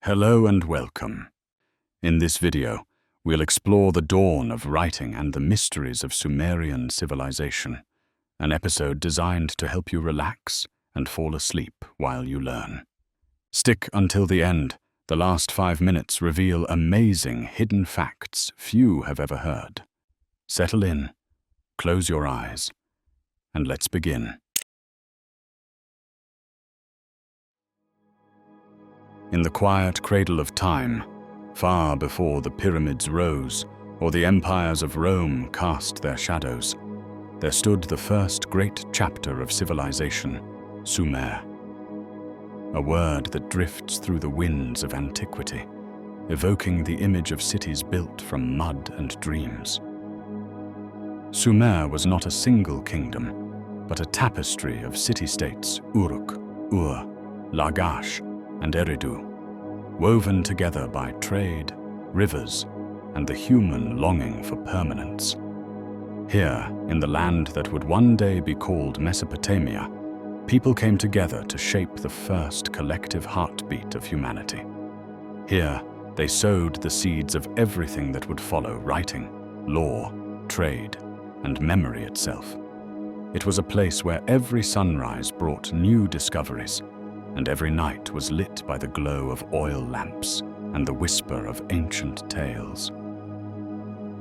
Hello and welcome. In this video, we'll explore the dawn of writing and the mysteries of Sumerian civilization, an episode designed to help you relax and fall asleep while you learn. Stick until the end. The last 5 minutes reveal amazing hidden facts few have ever heard. Settle in, close your eyes, and let's begin. In the quiet cradle of time, far before the pyramids rose or the empires of Rome cast their shadows, there stood the first great chapter of civilization, Sumer. A word that drifts through the winds of antiquity, evoking the image of cities built from mud and dreams. Sumer was not a single kingdom, but a tapestry of city-states, Uruk, Ur, Lagash, and Eridu, woven together by trade, rivers, and the human longing for permanence. Here, in the land that would one day be called Mesopotamia, people came together to shape the first collective heartbeat of humanity. Here, they sowed the seeds of everything that would follow: writing, law, trade, and memory itself. It was a place where every sunrise brought new discoveries, and every night was lit by the glow of oil lamps and the whisper of ancient tales.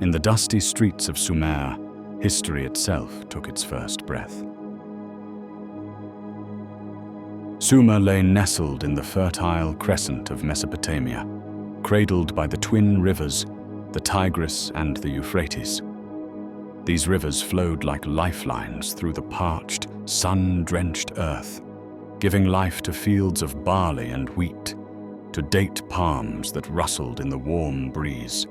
In the dusty streets of Sumer, history itself took its first breath. Sumer lay nestled in the fertile crescent of Mesopotamia, cradled by the twin rivers, the Tigris and the Euphrates. These rivers flowed like lifelines through the parched, sun-drenched earth, giving life to fields of barley and wheat, to date palms that rustled in the warm breeze.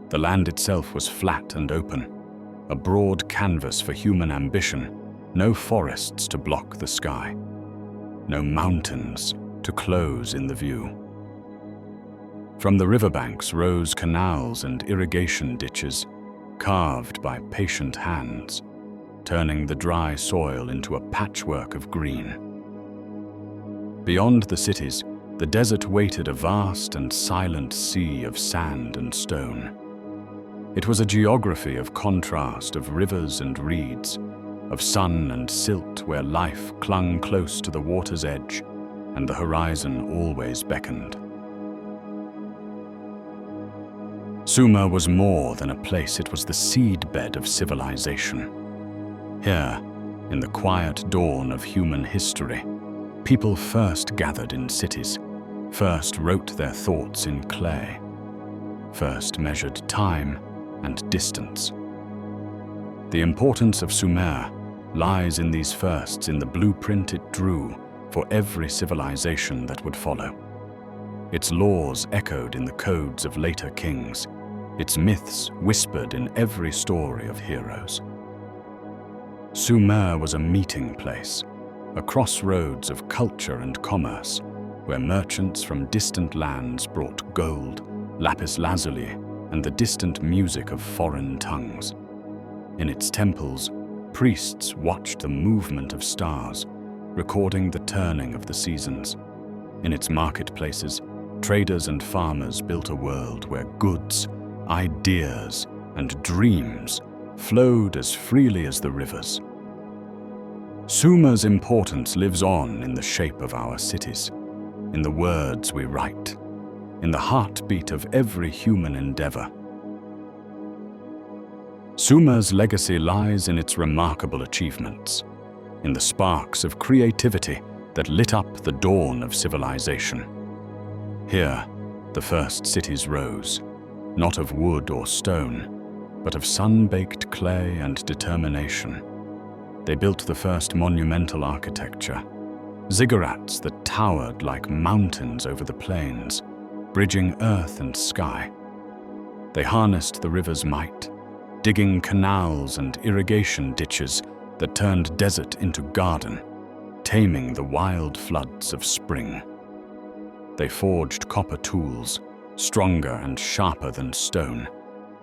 The land itself was flat and open, a broad canvas for human ambition, no forests to block the sky, no mountains to close in the view. From the riverbanks rose canals and irrigation ditches, carved by patient hands, turning the dry soil into a patchwork of green. Beyond the cities, the desert waited a vast and silent sea of sand and stone. It was a geography of contrast, of rivers and reeds, of sun and silt where life clung close to the water's edge and the horizon always beckoned. Sumer was more than a place, it was the seedbed of civilization. Here, in the quiet dawn of human history, people first gathered in cities, first wrote their thoughts in clay, first measured time and distance. The importance of Sumer lies in these firsts, in the blueprint it drew for every civilization that would follow. Its laws echoed in the codes of later kings, its myths whispered in every story of heroes. Sumer was a meeting place, a crossroads of culture and commerce, where merchants from distant lands brought gold, lapis lazuli, and the distant music of foreign tongues. In its temples, priests watched the movement of stars, recording the turning of the seasons. In its marketplaces, traders and farmers built a world where goods, ideas, and dreams flowed as freely as the rivers. Sumer's importance lives on in the shape of our cities, in the words we write, in the heartbeat of every human endeavor. Sumer's legacy lies in its remarkable achievements, in the sparks of creativity that lit up the dawn of civilization. Here, the first cities rose, not of wood or stone, but of sun-baked clay and determination. They built the first monumental architecture, ziggurats that towered like mountains over the plains, bridging earth and sky. They harnessed the river's might, digging canals and irrigation ditches that turned desert into garden, taming the wild floods of spring. They forged copper tools, stronger and sharper than stone,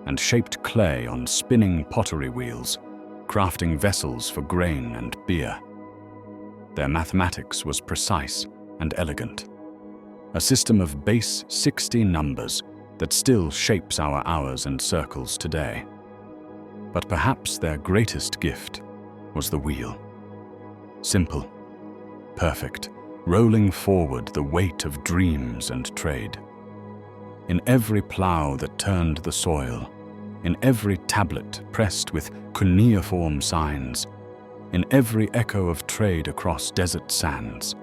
and shaped clay on spinning pottery wheels, crafting vessels for grain and beer. Their mathematics was precise and elegant. a system of base 60 numbers that still shapes our hours and circles today. But perhaps their greatest gift was the wheel. Simple, perfect, rolling forward the weight of dreams and trade. In every plough that turned the soil, in every tablet pressed with cuneiform signs, in every echo of trade across desert sands,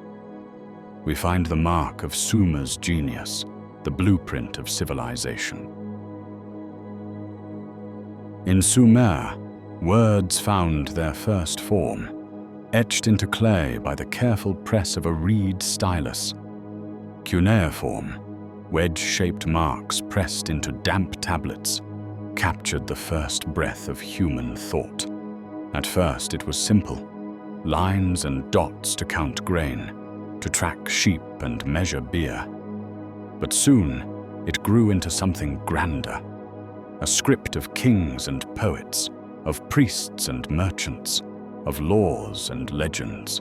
we find the mark of Sumer's genius, the blueprint of civilization. In Sumer, words found their first form, etched into clay by the careful press of a reed stylus. Cuneiform, wedge-shaped marks pressed into damp tablets, captured the first breath of human thought. At first it was simple, lines and dots to count grain, to track sheep and measure beer. But soon it grew into something grander, a script of kings and poets, of priests and merchants, of laws and legends.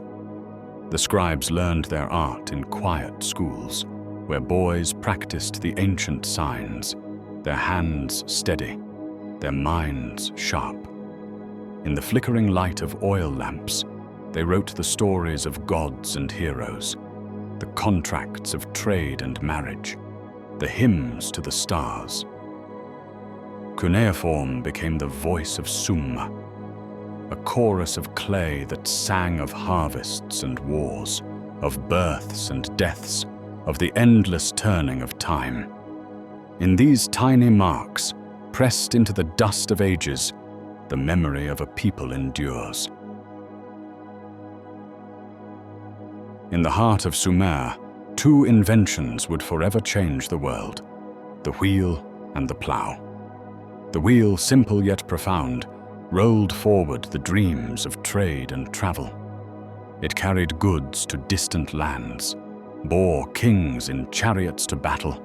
The scribes learned their art in quiet schools, where boys practiced the ancient signs, their hands steady, their minds sharp. In the flickering light of oil lamps, they wrote the stories of gods and heroes, the contracts of trade and marriage, the hymns to the stars. Cuneiform became the voice of Sumer, a chorus of clay that sang of harvests and wars, of births and deaths, of the endless turning of time. In these tiny marks, pressed into the dust of ages, the memory of a people endures. In the heart of Sumer, two inventions would forever change the world: the wheel and the plough. The wheel, simple yet profound, rolled forward the dreams of trade and travel. It carried goods to distant lands, bore kings in chariots to battle,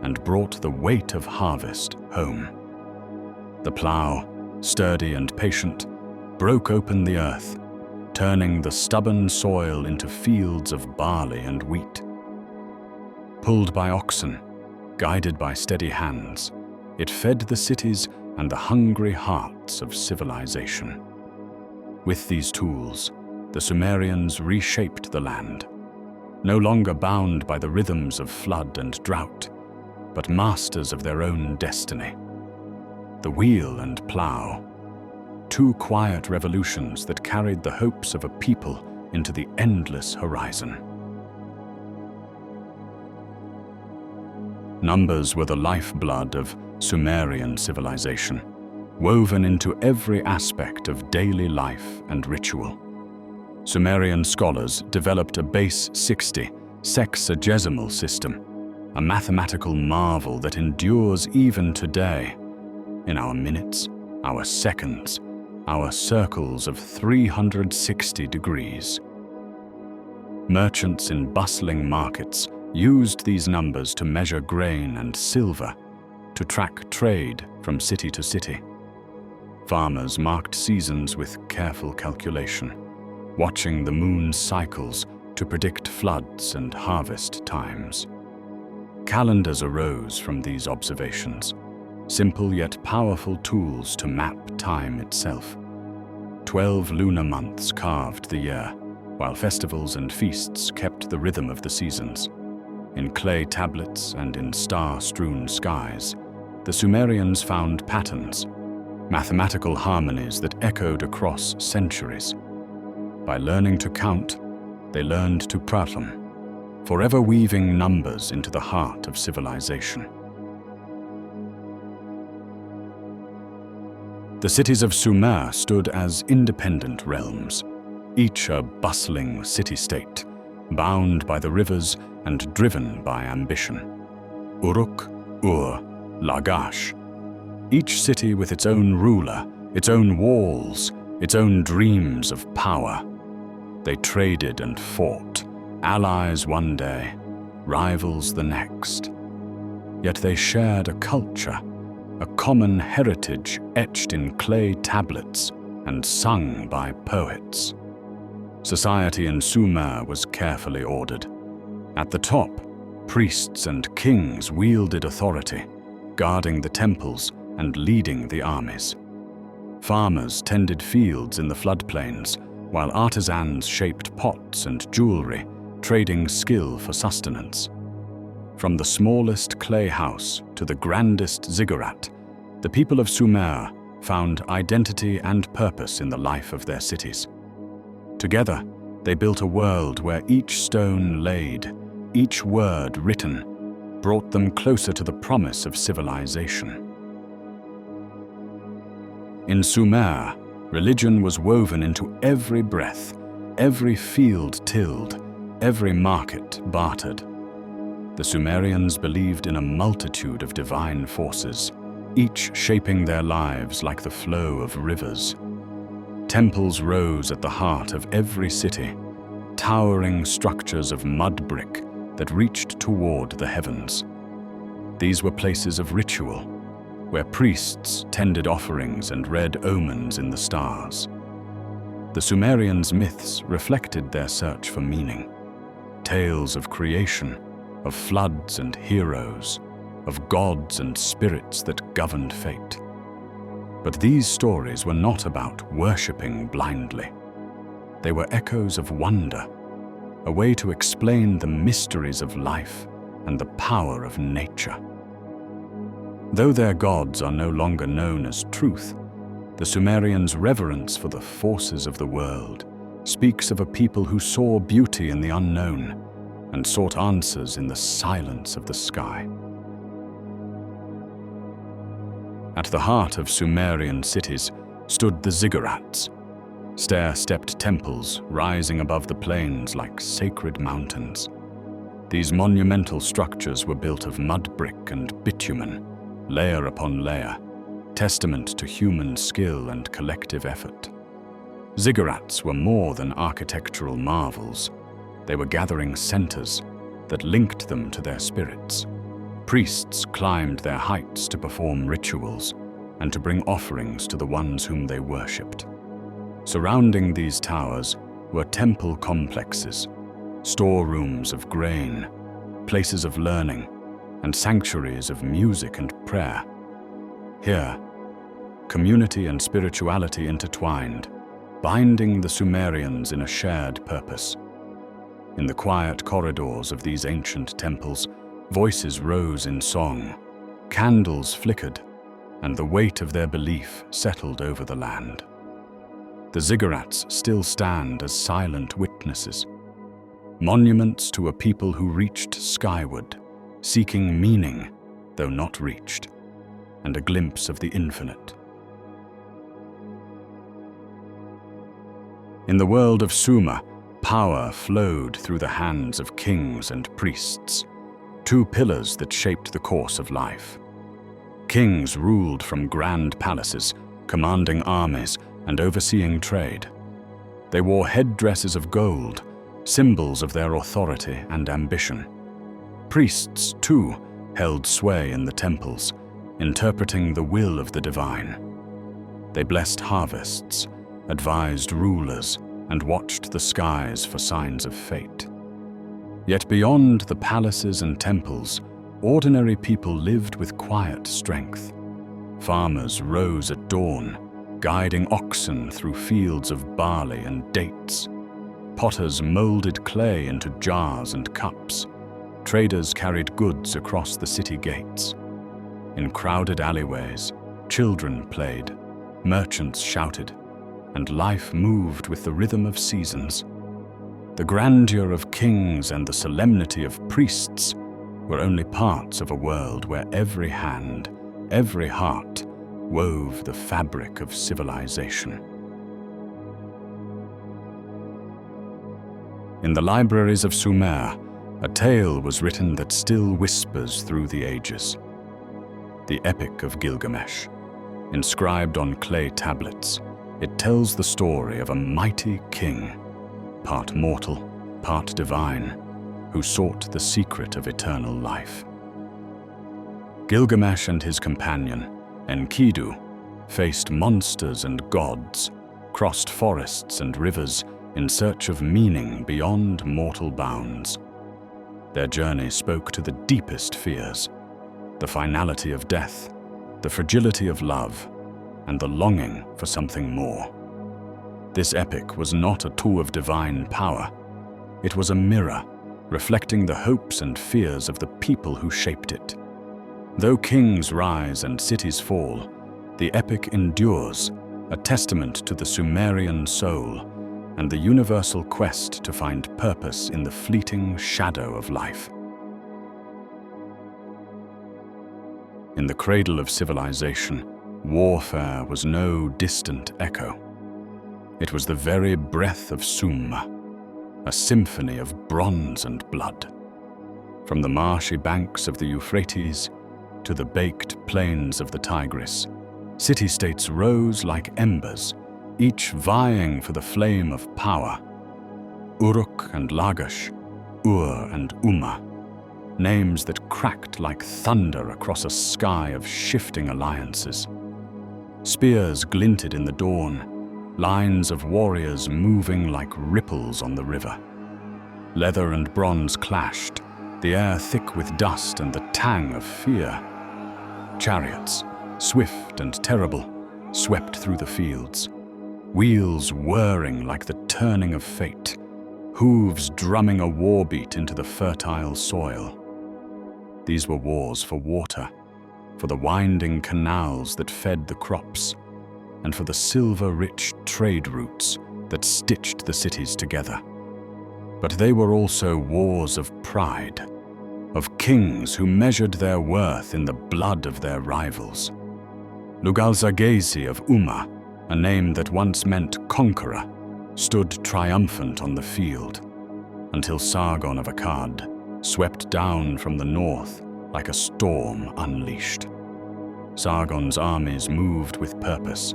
and brought the weight of harvest home. The plough, sturdy and patient, broke open the earth, turning the stubborn soil into fields of barley and wheat. Pulled by oxen, guided by steady hands, it fed the cities and the hungry hearts of civilization. With these tools, the Sumerians reshaped the land, no longer bound by the rhythms of flood and drought, but masters of their own destiny. The wheel and plough, two quiet revolutions that carried the hopes of a people into the endless horizon. Numbers were the lifeblood of Sumerian civilization, woven into every aspect of daily life and ritual. Sumerian scholars developed a base 60 sexagesimal system, a mathematical marvel that endures even today. In our minutes, our seconds, our circles of 360 degrees. Merchants in bustling markets used these numbers to measure grain and silver, to track trade from city to city. Farmers marked seasons with careful calculation, watching the moon's cycles to predict floods and harvest times. Calendars arose from these observations, simple yet powerful tools to map time itself. 12 lunar months carved the year, while festivals and feasts kept the rhythm of the seasons. In clay tablets and in star-strewn skies, the Sumerians found patterns, mathematical harmonies that echoed across centuries. By learning to count, they learned to prattle, forever weaving numbers into the heart of civilization. The cities of Sumer stood as independent realms, each a bustling city-state, bound by the rivers and driven by ambition. Uruk, Ur, Lagash. Each city with its own ruler, its own walls, its own dreams of power. They traded and fought, allies one day, rivals the next. Yet they shared a culture, a common heritage etched in clay tablets and sung by poets. Society in Sumer was carefully ordered. At the top, Priests and kings wielded authority, guarding the temples and leading the armies. Farmers tended fields in the floodplains, while artisans shaped pots and jewelry, trading skill for sustenance. From the smallest clay house to the grandest ziggurat, the people of Sumer found identity and purpose in the life of their cities. Together, they built a world where each stone laid, each word written, brought them closer to the promise of civilization. In Sumer, religion was woven into every breath, every field tilled, every market bartered. The Sumerians believed in a multitude of divine forces, each shaping their lives like the flow of rivers. Temples rose at the heart of every city, towering structures of mud brick that reached toward the heavens. These were places of ritual, where priests tended offerings and read omens in the stars. The Sumerians' myths reflected their search for meaning. Tales of creation, of floods and heroes, of gods and spirits that governed fate. But these stories were not about worshipping blindly. They were echoes of wonder, a way to explain the mysteries of life and the power of nature. Though their gods are no longer known as truth, the Sumerians' reverence for the forces of the world speaks of a people who saw beauty in the unknown and sought answers in the silence of the sky. At the heart of Sumerian cities stood the Ziggurats, stair-stepped temples rising above the plains like sacred mountains. These monumental structures were built of mud brick and bitumen, layer upon layer, testament to human skill and collective effort. Ziggurats were more than architectural marvels. They were gathering centers that linked them to their spirits. Priests climbed their heights to perform rituals and to bring offerings to the ones whom they worshipped. Surrounding these towers were temple complexes, storerooms of grain, places of learning, and sanctuaries of music and prayer. Here, community and spirituality intertwined, binding the Sumerians in a shared purpose. In the quiet corridors of these ancient temples, voices rose in song, candles flickered, and the weight of their belief settled over the land. The Ziggurats still stand as silent witnesses, monuments to a people who reached skyward, seeking meaning, though not reached, and a glimpse of the infinite. In the world of Sumer, power flowed through the hands of kings and priests, two pillars that shaped the course of life. Kings ruled from grand palaces, commanding armies and overseeing trade. They wore headdresses of gold, symbols of their authority and ambition. Priests, too, held sway in the temples, interpreting the will of the divine. They blessed harvests, advised rulers, and watched the skies for signs of fate. Yet beyond the palaces and temples, ordinary people lived with quiet strength. Farmers rose at dawn, guiding oxen through fields of barley and dates. Potters molded clay into jars and cups. Traders carried goods across the city gates. In crowded alleyways, children played, merchants shouted, and life moved with the rhythm of seasons. The grandeur of kings and the solemnity of priests were only parts of a world where every hand, every heart, wove the fabric of civilization. In the libraries of Sumer, a tale was written that still whispers through the ages. The Epic of Gilgamesh. Inscribed on clay tablets, it tells the story of a mighty king, part mortal, part divine, who sought the secret of eternal life. Gilgamesh and his companion, Enkidu, faced monsters and gods, crossed forests and rivers in search of meaning beyond mortal bounds. Their journey spoke to the deepest fears, the finality of death, the fragility of love, and the longing for something more. This epic was not a tool of divine power. It was a mirror, reflecting the hopes and fears of the people who shaped it. Though kings rise and cities fall, the epic endures, a testament to the Sumerian soul and the universal quest to find purpose in the fleeting shadow of life. In the cradle of civilization, warfare was no distant echo. It was the very breath of Sumer, a symphony of bronze and blood. From the marshy banks of the Euphrates to the baked plains of the Tigris, city-states rose like embers, each vying for the flame of power. Uruk and Lagash, Ur and Umma, names that cracked like thunder across a sky of shifting alliances. Spears glinted in the dawn, lines of warriors moving like ripples on the river. Leather and bronze clashed, the air thick with dust and the tang of fear. Chariots, swift and terrible, swept through the fields, wheels whirring like the turning of fate, hooves drumming a war beat into the fertile soil. These were wars for water, for the winding canals that fed the crops, and for the silver-rich trade routes that stitched the cities together. But they were also wars of pride, of kings who measured their worth in the blood of their rivals. Lugalzagesi of Umma, a name that once meant conqueror, stood triumphant on the field, until Sargon of Akkad swept down from the north like a storm unleashed. Sargon's armies moved with purpose,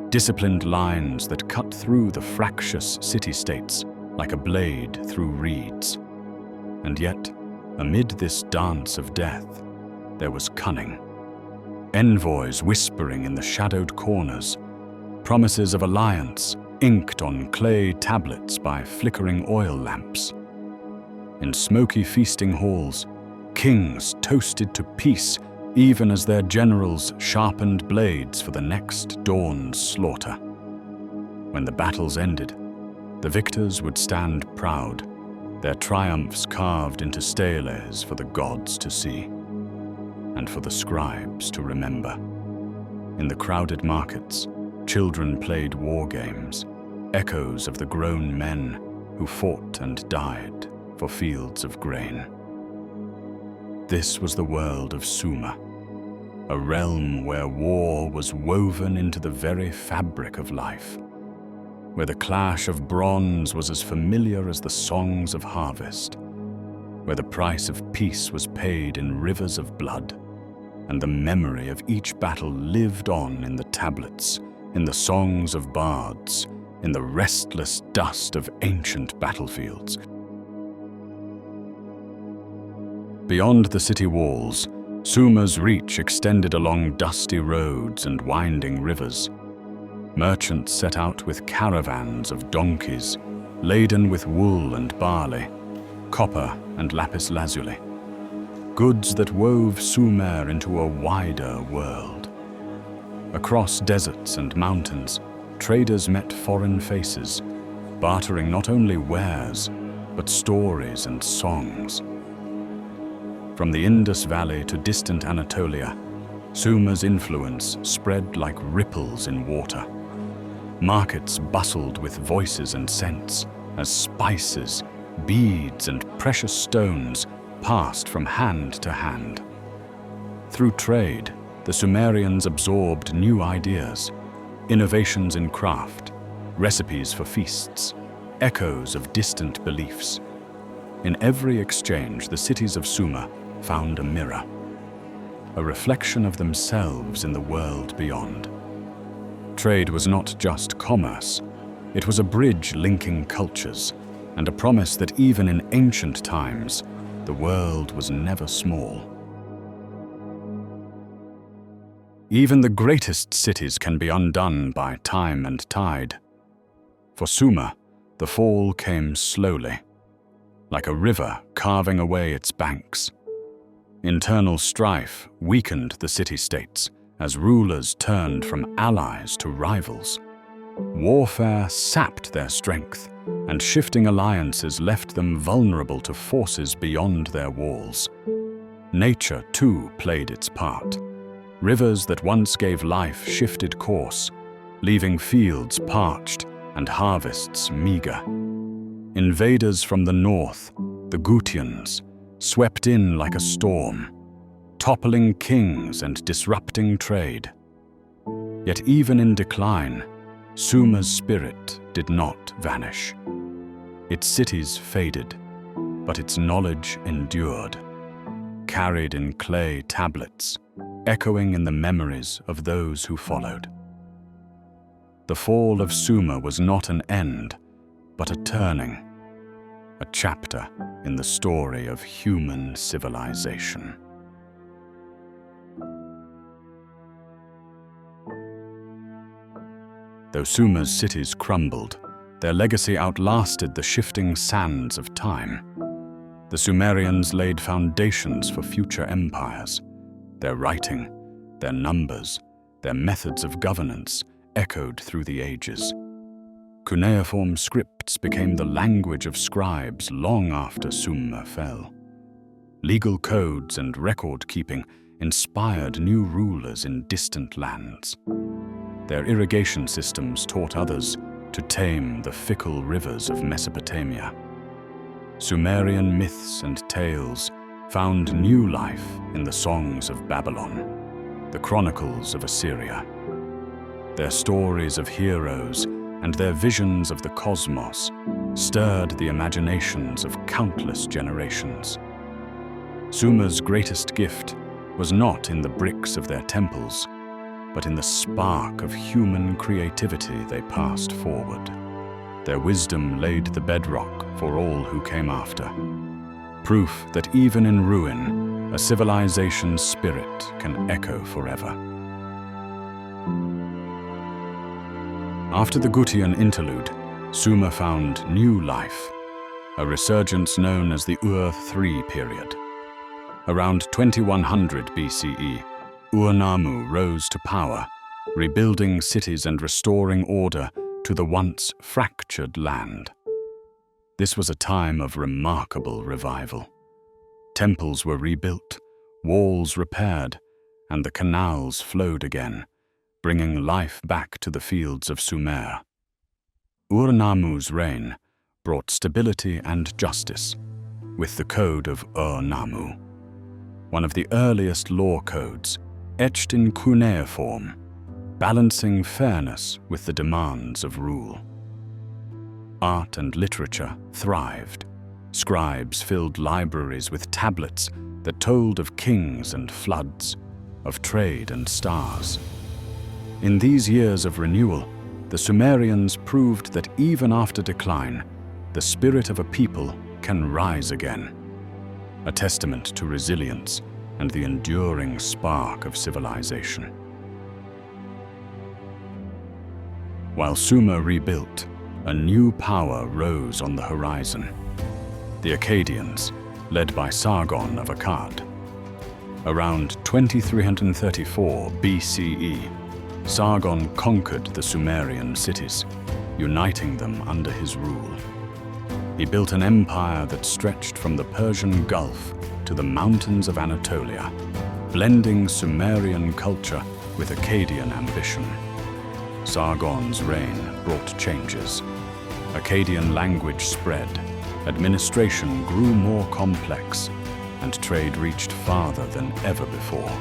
disciplined lines that cut through the fractious city-states like a blade through reeds. And yet, amid this dance of death, there was cunning. Envoys whispering in the shadowed corners, promises of alliance inked on clay tablets by flickering oil lamps. In smoky feasting halls, kings toasted to peace even as their generals sharpened blades for the next dawn's slaughter. When the battles ended, the victors would stand proud, their triumphs carved into steles for the gods to see, and for the scribes to remember. In the crowded markets, children played war games, echoes of the grown men who fought and died for fields of grain. This was the world of Sumer, a realm where war was woven into the very fabric of life, where the clash of bronze was as familiar as the songs of harvest, where the price of peace was paid in rivers of blood, and the memory of each battle lived on in the tablets, in the songs of bards, in the restless dust of ancient battlefields. Beyond the city walls, Sumer's reach extended along dusty roads and winding rivers. Merchants set out with caravans of donkeys, laden with wool and barley, copper and lapis lazuli, goods that wove Sumer into a wider world. Across deserts and mountains, traders met foreign faces, bartering not only wares, but stories and songs. From the Indus Valley to distant Anatolia, Sumer's influence spread like ripples in water. Markets bustled with voices and scents as spices, beads, and precious stones passed from hand to hand. Through trade, the Sumerians absorbed new ideas, innovations in craft, recipes for feasts, echoes of distant beliefs. In every exchange, the cities of Sumer found a mirror, a reflection of themselves in the world beyond. Trade was not just commerce, it was a bridge linking cultures, and a promise that even in ancient times, the world was never small. Even the greatest cities can be undone by time and tide. For Sumer, the fall came slowly. like a river carving away its banks. Internal strife weakened the city-states as rulers turned from allies to rivals. Warfare sapped their strength, and shifting alliances left them vulnerable to forces beyond their walls. Nature, too, played its part. Rivers that once gave life shifted course, leaving fields parched and harvests meager. Invaders from the north, the Gutians, swept in like a storm, toppling kings and disrupting trade. Yet even in decline, Sumer's spirit did not vanish. Its cities faded, but its knowledge endured, carried in clay tablets, echoing in the memories of those who followed. The fall of Sumer was not an end, but a turning, a chapter in the story of human civilization. Though Sumer's cities crumbled, their legacy outlasted the shifting sands of time. The Sumerians laid foundations for future empires. Their writing, their numbers, their methods of governance echoed through the ages. Cuneiform scripts became the language of scribes long after Sumer fell. Legal codes and record-keeping inspired new rulers in distant lands. Their irrigation systems taught others to tame the fickle rivers of Mesopotamia. Sumerian myths and tales found new life in the songs of Babylon, the chronicles of Assyria. Their stories of heroes and their visions of the cosmos stirred the imaginations of countless generations. Sumer's greatest gift was not in the bricks of their temples, but in the spark of human creativity they passed forward. Their wisdom laid the bedrock for all who came after. Proof that even in ruin, a civilization's spirit can echo forever. After the Gutian interlude, Sumer found new life, a resurgence known as the Ur-3 period. Around 2100 BCE, Ur-Nammu rose to power, rebuilding cities and restoring order to the once fractured land. This was a time of remarkable revival. Temples were rebuilt, walls repaired, and the canals flowed again, bringing life back to the fields of Sumer. Ur-Nammu's reign brought stability and justice, with the Code of Ur-Nammu, one of the earliest law codes, etched in cuneiform, balancing fairness with the demands of rule. Art and literature thrived. Scribes filled libraries with tablets that told of kings and floods, of trade and stars. In these years of renewal, the Sumerians proved that even after decline, the spirit of a people can rise again, a testament to resilience and the enduring spark of civilization. While Sumer rebuilt, a new power rose on the horizon. The Akkadians, led by Sargon of Akkad. Around 2334 BCE, Sargon conquered the Sumerian cities, uniting them under his rule. He built an empire that stretched from the Persian Gulf to the mountains of Anatolia, blending Sumerian culture with Akkadian ambition. Sargon's reign brought changes. Akkadian language spread, administration grew more complex, and trade reached farther than ever before.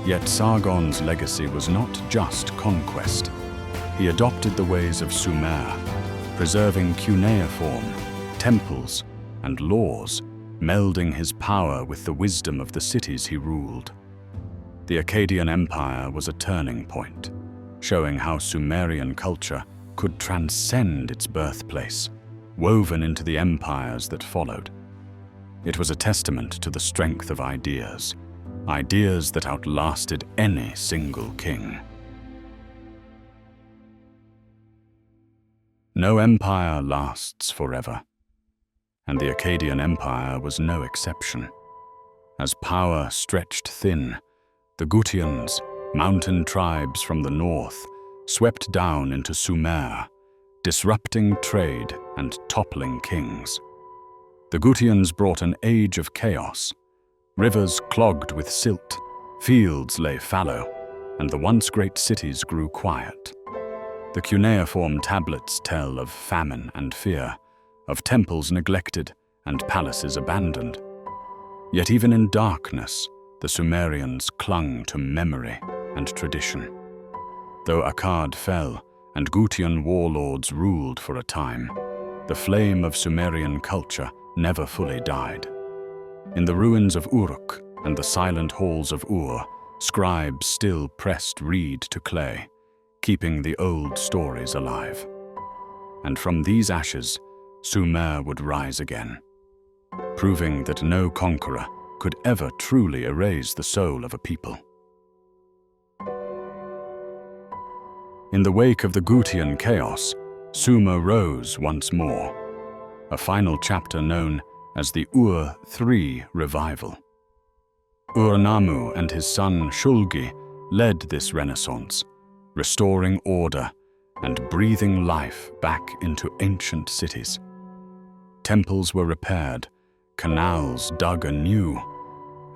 Yet Sargon's legacy was not just conquest. He adopted the ways of Sumer, preserving cuneiform, temples, and laws, melding his power with the wisdom of the cities he ruled. The Akkadian Empire was a turning point, showing how Sumerian culture could transcend its birthplace, woven into the empires that followed. It was a testament to the strength of ideas, ideas that outlasted any single king. No empire lasts forever. and the Akkadian Empire was no exception. As power stretched thin, the Gutians, mountain tribes from the north, swept down into Sumer, disrupting trade and toppling kings. The Gutians brought an age of chaos. Rivers clogged with silt, fields lay fallow, and the once great cities grew quiet. The Cuneiform tablets tell of famine and fear, of temples neglected and palaces abandoned. Yet even in darkness, the Sumerians clung to memory and tradition. Though Akkad fell and Gutian warlords ruled for a time, the flame of Sumerian culture never fully died. In the ruins of Uruk and the silent halls of Ur, scribes still pressed reed to clay, keeping the old stories alive. And from these ashes, Sumer would rise again, proving that no conqueror could ever truly erase the soul of a people. In the wake of the Gutian chaos, Sumer rose once more, a final chapter known as the Ur-III revival. Ur-Nammu and his son Shulgi led this renaissance, restoring order and breathing life back into ancient cities. Temples were repaired, canals dug anew,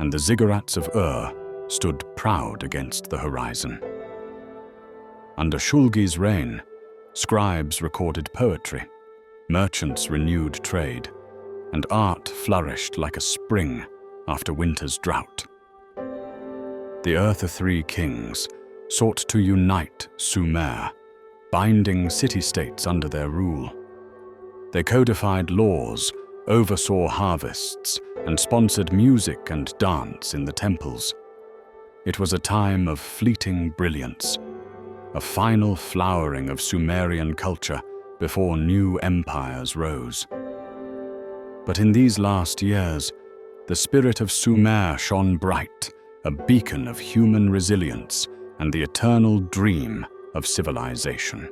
and the Ziggurats of Ur stood proud against the horizon. Under Shulgi's reign, scribes recorded poetry, merchants renewed trade, and art flourished like a spring after winter's drought. The Earth-III kings sought to unite Sumer, binding city-states under their rule. They codified laws, oversaw harvests, and sponsored music and dance in the temples. It was a time of fleeting brilliance, a final flowering of Sumerian culture before new empires rose. But in these last years, the spirit of Sumer shone bright, a beacon of human resilience and the eternal dream of civilization.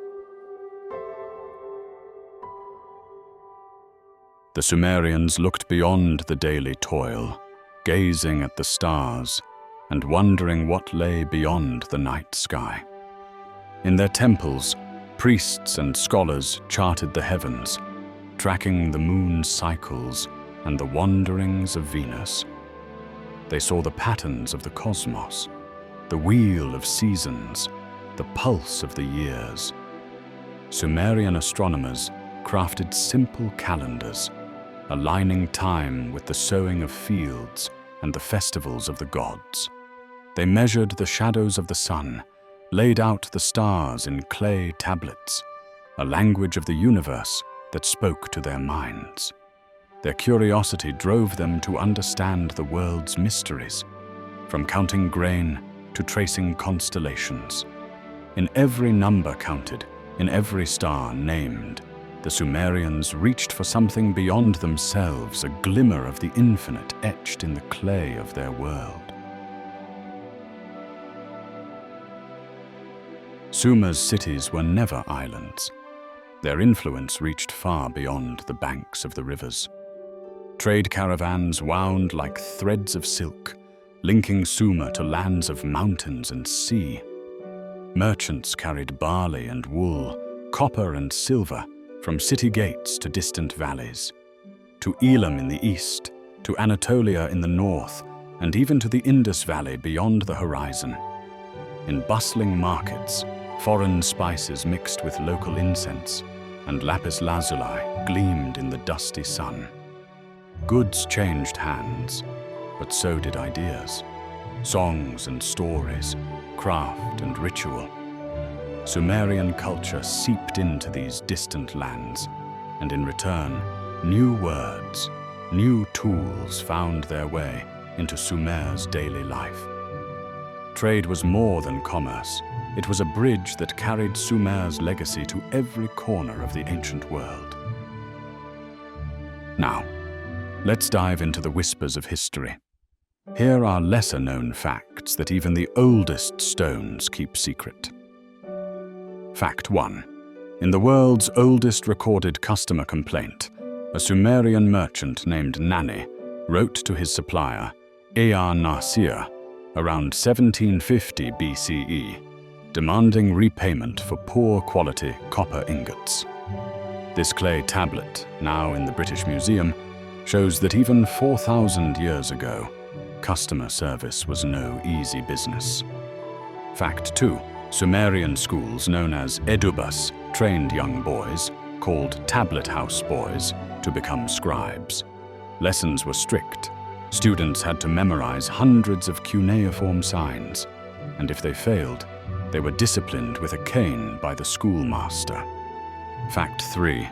The Sumerians looked beyond the daily toil, gazing at the stars and wondering what lay beyond the night sky. In their temples, priests and scholars charted the heavens, tracking the moon's cycles and the wanderings of Venus. They saw the patterns of the cosmos, the wheel of seasons, the pulse of the years. Sumerian astronomers crafted simple calendars, aligning time with the sowing of fields and the festivals of the gods. They measured the shadows of the sun, laid out the stars in clay tablets, a language of the universe that spoke to their minds. Their curiosity drove them to understand the world's mysteries, from counting grain to tracing constellations. In every number counted, in every star named, the Sumerians reached for something beyond themselves, a glimmer of the infinite etched in the clay of their world. Sumer's cities were never islands. Their influence reached far beyond the banks of the rivers. Trade caravans wound like threads of silk, linking Sumer to lands of mountains and sea. Merchants carried barley and wool, copper and silver, from city gates to distant valleys, to Elam in the east, to Anatolia in the north, and even to the Indus Valley beyond the horizon. In bustling markets, foreign spices mixed with local incense, and lapis lazuli gleamed in the dusty sun. Goods changed hands, but so did ideas, songs and stories, craft and ritual. Sumerian culture seeped into these distant lands, and in return, new words, new tools found their way into Sumer's daily life. Trade was more than commerce. It was a bridge that carried Sumer's legacy to every corner of the ancient world. Now, let's dive into the whispers of history. Here are lesser-known facts that even the oldest stones keep secret. Fact 1. In the world's oldest recorded customer complaint, a Sumerian merchant named Nani wrote to his supplier, Ea-Nasir, around 1750 BCE, demanding repayment for poor-quality copper ingots. This clay tablet, now in the British Museum, shows that even 4,000 years ago, customer service was no easy business. Fact 2. Sumerian schools known as edubas trained young boys, called tablet house boys, to become scribes. Lessons were strict. Students had to memorize hundreds of cuneiform signs, and if they failed, they were disciplined with a cane by the schoolmaster. Fact 3.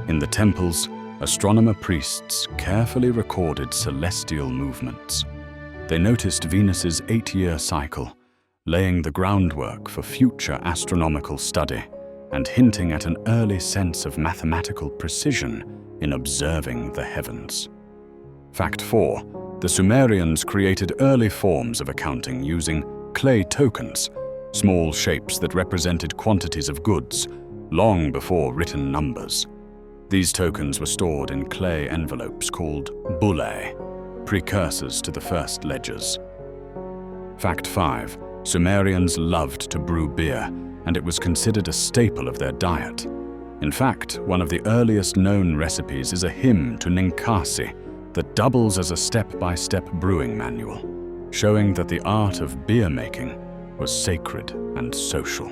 In the temples, astronomer priests carefully recorded celestial movements. They noticed Venus's 8-year cycle, laying the groundwork for future astronomical study and hinting at an early sense of mathematical precision in observing the heavens. Fact 4. The Sumerians created early forms of accounting using clay tokens, small shapes that represented quantities of goods, long before written numbers. These tokens were stored in clay envelopes called bullae, precursors to the first ledgers. Fact 5. Sumerians loved to brew beer, and it was considered a staple of their diet. In fact, one of the earliest known recipes is a hymn to Ninkasi that doubles as a step-by-step brewing manual, showing that the art of beer making was sacred and social.